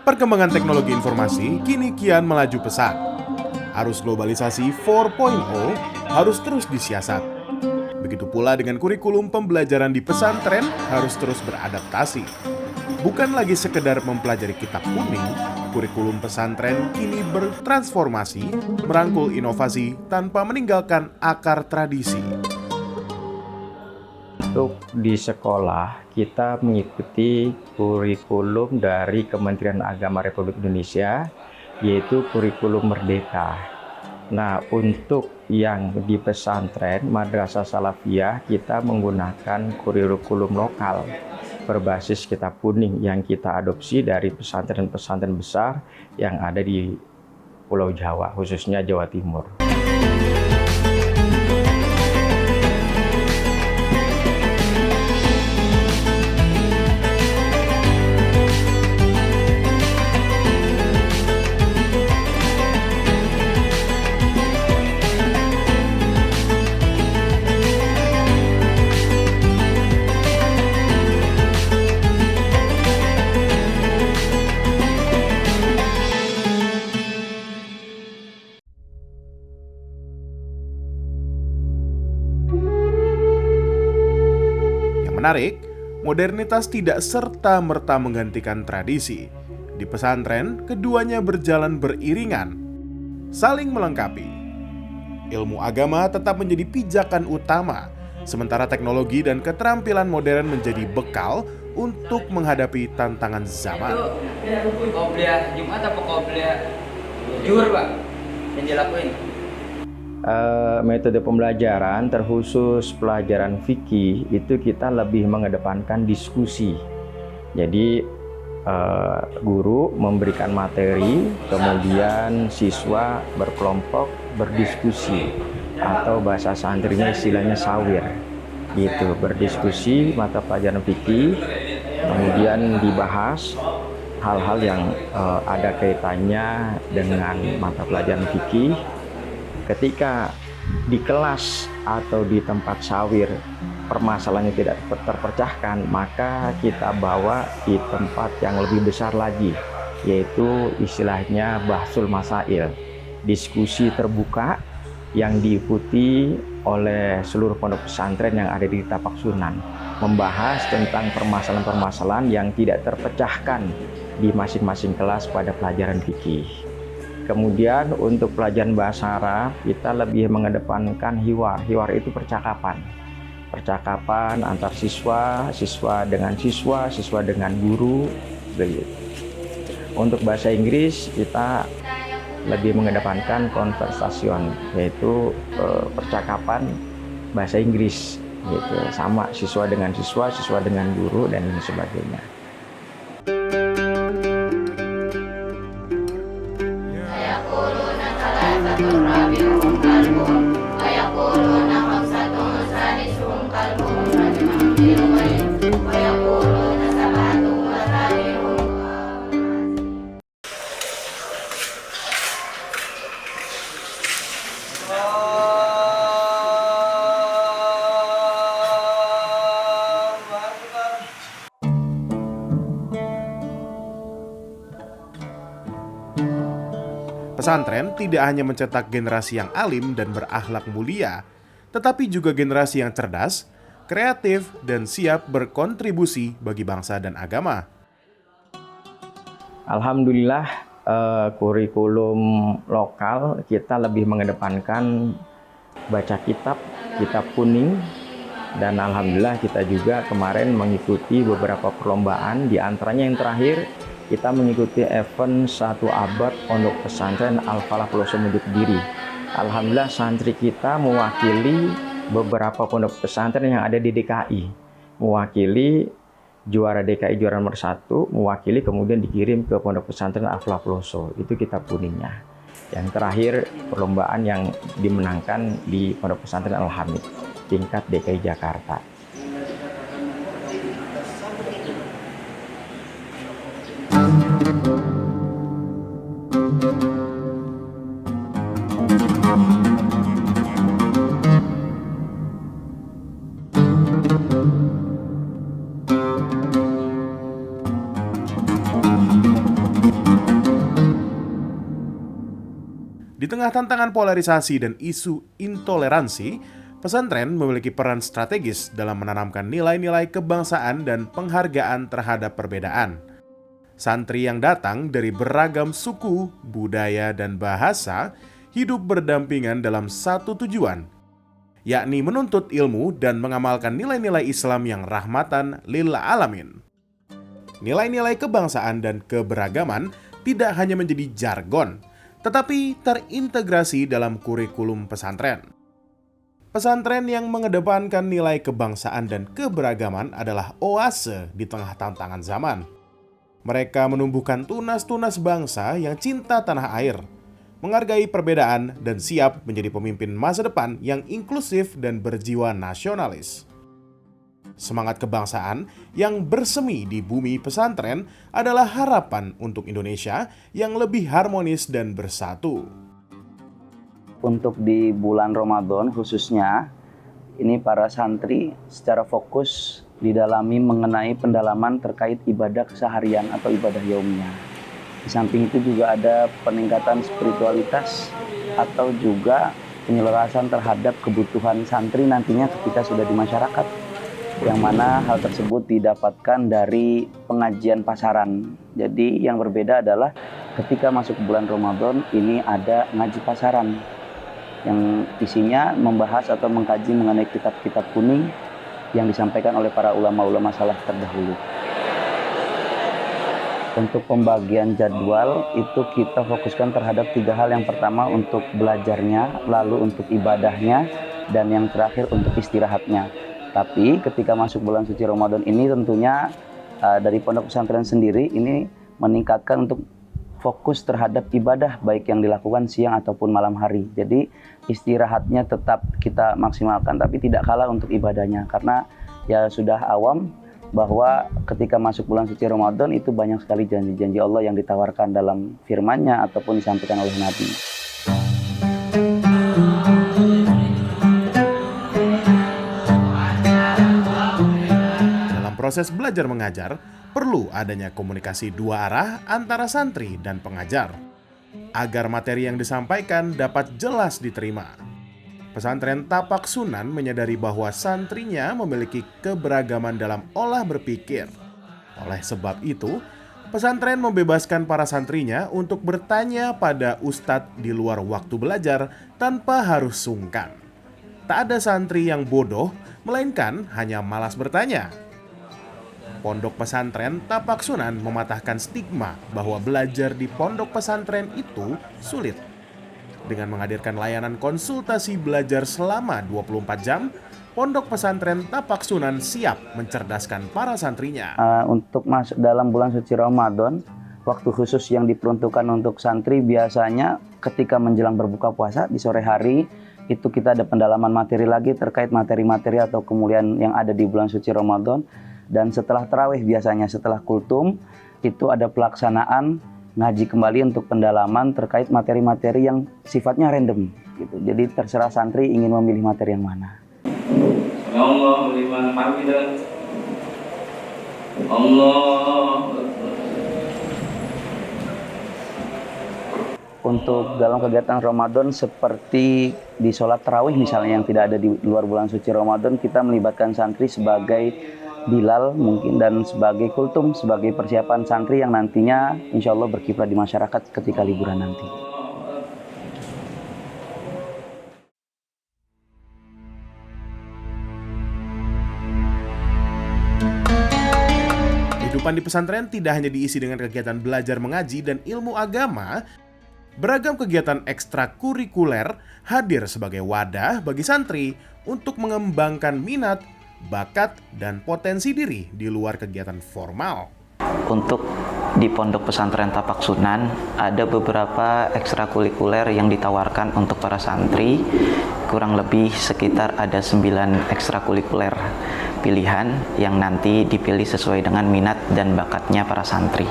Perkembangan teknologi informasi kini kian melaju pesat. Arus globalisasi 4.0 harus terus disiasat. Begitu pula dengan kurikulum pembelajaran di pesantren harus terus beradaptasi. Bukan lagi sekedar mempelajari kitab kuning, kurikulum pesantren kini bertransformasi, merangkul inovasi tanpa meninggalkan akar tradisi. Untuk di sekolah, kita mengikuti kurikulum dari Kementerian Agama Republik Indonesia, yaitu kurikulum Merdeka. Nah, untuk yang di pesantren, Madrasah Salafiyah, kita menggunakan kurikulum lokal berbasis kitab kuning yang kita adopsi dari pesantren-pesantren besar yang ada di Pulau Jawa, khususnya Jawa Timur. Menarik, modernitas tidak serta-merta menggantikan tradisi. Di pesantren, keduanya berjalan beriringan, saling melengkapi. Ilmu agama tetap menjadi pijakan utama, sementara teknologi dan keterampilan modern menjadi bekal untuk menghadapi tantangan zaman. Itu qobliyah Jumat apa qobliyah Zuhur, Pak, yang dilakuin? Metode pembelajaran terkhusus pelajaran fikih itu kita lebih mengedepankan diskusi. Jadi guru memberikan materi, kemudian siswa berkelompok berdiskusi, atau bahasa santrinya istilahnya sawir. Gitu, berdiskusi mata pelajaran fikih, kemudian dibahas hal-hal yang ada kaitannya dengan mata pelajaran fikih. Ketika di kelas atau di tempat sawir permasalahannya tidak terpecahkan, maka kita bawa di tempat yang lebih besar lagi, yaitu istilahnya bahsul masail, diskusi terbuka yang diikuti oleh seluruh pondok pesantren yang ada di Tapak Sunan, membahas tentang permasalahan-permasalahan yang tidak terpecahkan di masing-masing kelas pada pelajaran fikih. Kemudian untuk pelajaran bahasa Arab, kita lebih mengedepankan hiwar. Hiwar itu percakapan. Percakapan antar siswa, siswa dengan siswa, siswa dengan guru, begitu. Untuk bahasa Inggris, kita lebih mengedepankan konversation, yaitu percakapan bahasa Inggris, gitu. Sama siswa dengan siswa, siswa dengan guru, dan lain sebagainya. Pesantren tidak hanya mencetak generasi yang alim dan berakhlak mulia, tetapi juga generasi yang cerdas, kreatif, dan siap berkontribusi bagi bangsa dan agama. Alhamdulillah, kurikulum lokal kita lebih mengedepankan baca kitab kuning, dan alhamdulillah kita juga kemarin mengikuti beberapa perlombaan, di antaranya yang terakhir kita mengikuti event 1 abad Pondok Pesantren Al-Falah Pelosok Menuju Kediri. Alhamdulillah santri kita mewakili beberapa pondok pesantren yang ada di DKI, mewakili juara DKI juara nomor 1, mewakili kemudian dikirim ke Pondok Pesantren Al-Falah Pelosok. Itu kitab kuningnya. Yang terakhir perlombaan yang dimenangkan di Pondok Pesantren Al-Hamid tingkat DKI Jakarta. tengah tantangan polarisasi dan isu intoleransi, pesantren memiliki peran strategis dalam menanamkan nilai-nilai kebangsaan dan penghargaan terhadap perbedaan. Santri yang datang dari beragam suku, budaya, dan bahasa hidup berdampingan dalam satu tujuan, yakni menuntut ilmu dan mengamalkan nilai-nilai Islam yang rahmatan lil alamin. Nilai-nilai kebangsaan dan keberagaman tidak hanya menjadi jargon, tetapi terintegrasi dalam kurikulum pesantren. Pesantren yang mengedepankan nilai kebangsaan dan keberagaman adalah oase di tengah tantangan zaman. Mereka menumbuhkan tunas-tunas bangsa yang cinta tanah air, menghargai perbedaan, dan siap menjadi pemimpin masa depan yang inklusif dan berjiwa nasionalis. Semangat kebangsaan yang bersemi di bumi pesantren adalah harapan untuk Indonesia yang lebih harmonis dan bersatu. Untuk di bulan Ramadan khususnya, ini para santri secara fokus didalami mengenai pendalaman terkait ibadah keseharian atau ibadah yaumnya. Di samping itu juga ada peningkatan spiritualitas atau juga penyelarasan terhadap kebutuhan santri nantinya ketika sudah di masyarakat, yang mana hal tersebut didapatkan dari pengajian pasaran. Jadi yang berbeda adalah ketika masuk bulan Ramadan ini ada ngaji pasaran yang isinya membahas atau mengkaji mengenai kitab-kitab kuning yang disampaikan oleh para ulama-ulama salaf terdahulu. Untuk pembagian jadwal itu kita fokuskan terhadap 3 hal. Yang pertama untuk belajarnya, lalu untuk ibadahnya, dan yang terakhir untuk istirahatnya. Tapi ketika masuk bulan suci Ramadan ini tentunya dari pondok pesantren sendiri ini meningkatkan untuk fokus terhadap ibadah baik yang dilakukan siang ataupun malam hari. Jadi istirahatnya tetap kita maksimalkan tapi tidak kalah untuk ibadahnya, karena ya sudah awam bahwa ketika masuk bulan suci Ramadan itu banyak sekali janji-janji Allah yang ditawarkan dalam firman-Nya ataupun disampaikan oleh Nabi. Proses belajar mengajar perlu adanya komunikasi 2 arah antara santri dan pengajar agar materi yang disampaikan dapat jelas diterima. Pesantren Tapak Sunan menyadari bahwa santrinya memiliki keberagaman dalam olah berpikir. Oleh sebab itu, pesantren membebaskan para santrinya untuk bertanya pada ustadz di luar waktu belajar tanpa harus sungkan. Tak ada santri yang bodoh, melainkan hanya malas bertanya. Pondok pesantren Tapak Sunan mematahkan stigma bahwa belajar di pondok pesantren itu sulit. Dengan menghadirkan layanan konsultasi belajar selama 24 jam, Pondok Pesantren Tapak Sunan siap mencerdaskan para santrinya. Untuk masuk dalam bulan suci Ramadan, waktu khusus yang diperuntukkan untuk santri biasanya ketika menjelang berbuka puasa di sore hari, itu kita ada pendalaman materi lagi terkait materi-materi atau kemuliaan yang ada di bulan suci Ramadan. Dan setelah tarawih biasanya setelah kultum itu ada pelaksanaan ngaji kembali untuk pendalaman terkait materi-materi yang sifatnya random gitu. Jadi terserah santri ingin memilih materi yang mana. Allah liman hamidah. Allah. Untuk dalam kegiatan Ramadan seperti di sholat tarawih misalnya yang tidak ada di luar bulan suci Ramadan, kita melibatkan santri sebagai Bilal mungkin dan sebagai kultum, sebagai persiapan santri yang nantinya insya Allah berkiprah di masyarakat ketika liburan nanti. Kehidupan di pesantren tidak hanya diisi dengan kegiatan belajar mengaji dan ilmu agama, beragam kegiatan ekstrakurikuler hadir sebagai wadah bagi santri untuk mengembangkan minat, bakat, dan potensi diri di luar kegiatan formal. Untuk di Pondok Pesantren Tapak Sunan ada beberapa ekstrakurikuler yang ditawarkan untuk para santri. Kurang lebih sekitar ada 9 ekstrakurikuler pilihan yang nanti dipilih sesuai dengan minat dan bakatnya para santri.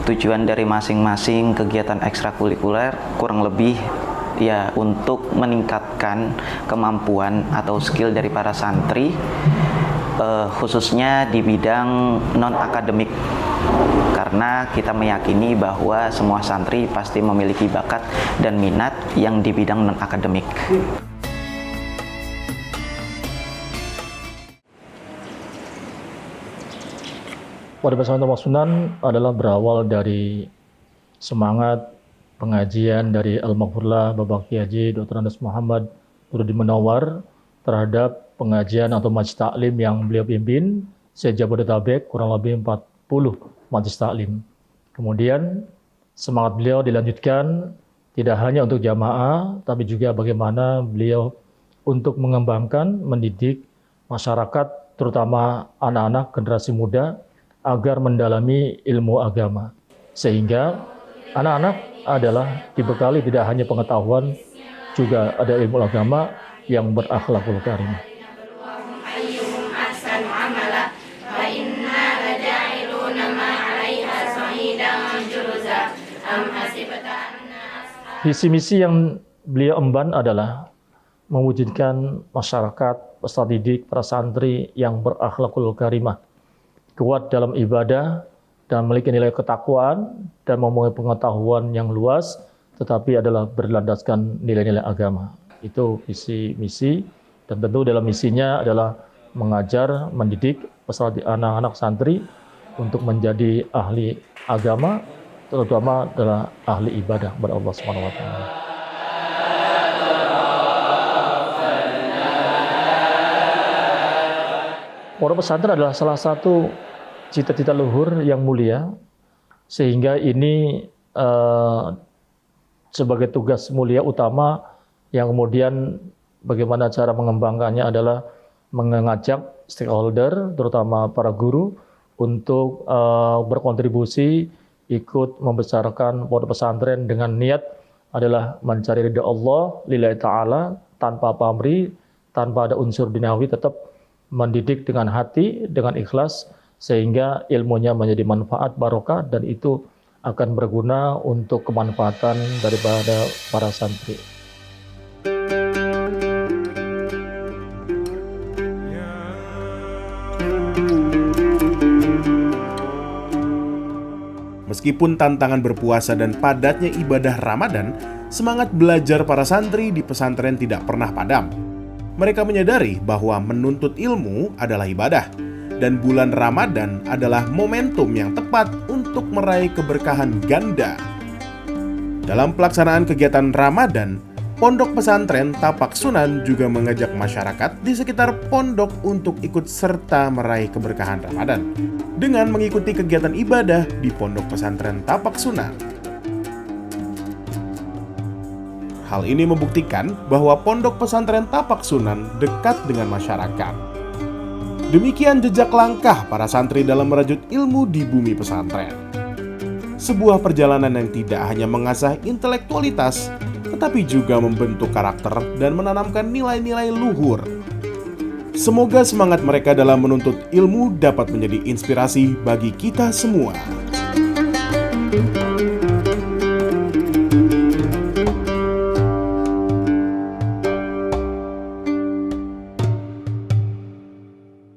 Tujuan dari masing-masing kegiatan ekstrakurikuler kurang lebih ya untuk meningkatkan kemampuan atau skill dari para santri khususnya di bidang non-akademik. Karena kita meyakini bahwa semua santri pasti memiliki bakat dan minat yang di bidang non-akademik. Pondok Pesantren Tapak Sunan adalah berawal dari semangat pengajian dari Al-Maghfurlah Bapak Kiai Haji Dr. Andes Muhammad Nurdin Munawar terhadap pengajian atau majelis taklim yang beliau pimpin se-Jabodetabek, kurang lebih 40 majelis taklim. Kemudian semangat beliau dilanjutkan tidak hanya untuk jamaah, tapi juga bagaimana beliau untuk mengembangkan, mendidik masyarakat, terutama anak-anak generasi muda, agar mendalami ilmu agama. Sehingga anak-anak adalah dibekali tidak hanya pengetahuan, juga ada ilmu agama yang berakhlakul karimah. Visi misi yang beliau emban adalah mewujudkan masyarakat, peserta didik, para santri yang berakhlakul karimah, kuat dalam ibadah dan memiliki nilai ketakwaan dan mempunyai pengetahuan yang luas, tetapi adalah berlandaskan nilai-nilai agama. Itu visi misi, dan tentu dalam misinya adalah mengajar, mendidik peserta anak-anak santri untuk menjadi ahli agama, terutama adalah ahli ibadah kepada Allah Subhanahu wa taala. Pondok pesantren adalah salah satu cita-cita luhur yang mulia, sehingga ini sebagai tugas mulia utama yang kemudian bagaimana cara mengembangkannya adalah mengajak stakeholder, terutama para guru, untuk berkontribusi ikut membesarkan pondok pesantren dengan niat adalah mencari ridha Allah lillahi ta'ala, tanpa pamrih, tanpa ada unsur duniawi, tetap mendidik dengan hati, dengan ikhlas, sehingga ilmunya menjadi manfaat barokah dan itu akan berguna untuk kemanfaatan daripada para santri. Meskipun tantangan berpuasa dan padatnya ibadah Ramadan, semangat belajar para santri di pesantren tidak pernah padam. Mereka menyadari bahwa menuntut ilmu adalah ibadah, dan bulan Ramadan adalah momentum yang tepat untuk meraih keberkahan ganda. Dalam pelaksanaan kegiatan Ramadan, Pondok Pesantren Tapak Sunan juga mengajak masyarakat di sekitar pondok untuk ikut serta meraih keberkahan Ramadan dengan mengikuti kegiatan ibadah di Pondok Pesantren Tapak Sunan. Hal ini membuktikan bahwa Pondok Pesantren Tapak Sunan dekat dengan masyarakat. Demikian jejak langkah para santri dalam merajut ilmu di bumi pesantren. Sebuah perjalanan yang tidak hanya mengasah intelektualitas, tetapi juga membentuk karakter dan menanamkan nilai-nilai luhur. Semoga semangat mereka dalam menuntut ilmu dapat menjadi inspirasi bagi kita semua.